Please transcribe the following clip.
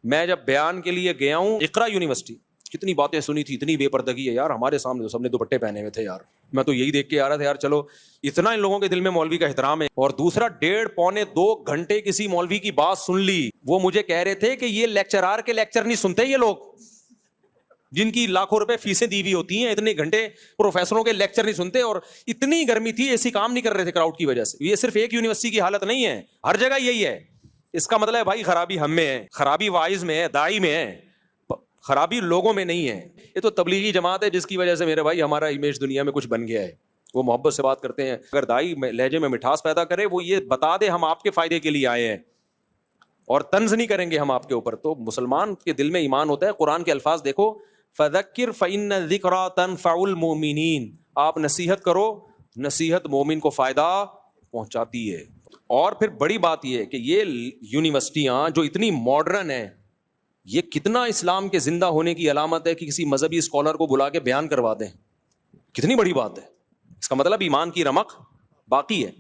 میں جب بیان کے لیے گیا ہوں اقرا یونیورسٹی، کتنی باتیں سنی تھی، اتنی بے پردگی ہے یار، ہمارے سامنے تو سب نے دوپٹے پہنے ہوئے تھے یار، میں تو یہی دیکھ کے آ رہا تھا یار چلو اتنا ان لوگوں کے دل میں مولوی کا احترام ہے. اور دوسرا 1.5-2 گھنٹے کسی مولوی کی بات سن لی، وہ مجھے کہہ رہے تھے کہ یہ لیکچرار کے لیکچر نہیں سنتے یہ لوگ جن کی لاکھوں روپے فیسیں دی ہوئی ہوتی ہیں، اتنے گھنٹے پروفیسروں کے لیکچر نہیں سنتے. اور اتنی گرمی تھی، ایسی کام نہیں کر رہے تھے کراؤڈ کی وجہ سے. یہ صرف ایک یونیورسٹی کی حالت نہیں ہے، ہر جگہ یہی ہے. اس کا مطلب ہے بھائی خرابی ہم میں ہے، خرابی واعظ میں ہے، داعی میں ہے، خرابی لوگوں میں نہیں ہے. یہ تو تبلیغی جماعت ہے جس کی وجہ سے میرے بھائی ہمارا امیج دنیا میں کچھ بن گیا ہے. وہ محبت سے بات کرتے ہیں، اگر داعی لہجے میں مٹھاس پیدا کرے، وہ یہ بتا دے ہم آپ کے فائدے کے لیے آئے ہیں اور طنز نہیں کریں گے ہم آپ کے اوپر، تو مسلمان کے دل میں ایمان ہوتا ہے. قرآن کے الفاظ دیکھو، فذکر فإن الذکریٰ تنفع المؤمنین، آپ نصیحت کرو، نصیحت مومن کو فائدہ پہنچاتی ہے. اور پھر بڑی بات یہ ہے کہ یہ یونیورسٹیاں جو اتنی ماڈرن ہیں، یہ کتنا اسلام کے زندہ ہونے کی علامت ہے کہ کسی مذہبی اسکالر کو بلا کے بیان کروا دیں. کتنی بڑی بات ہے، اس کا مطلب ایمان کی رمق باقی ہے.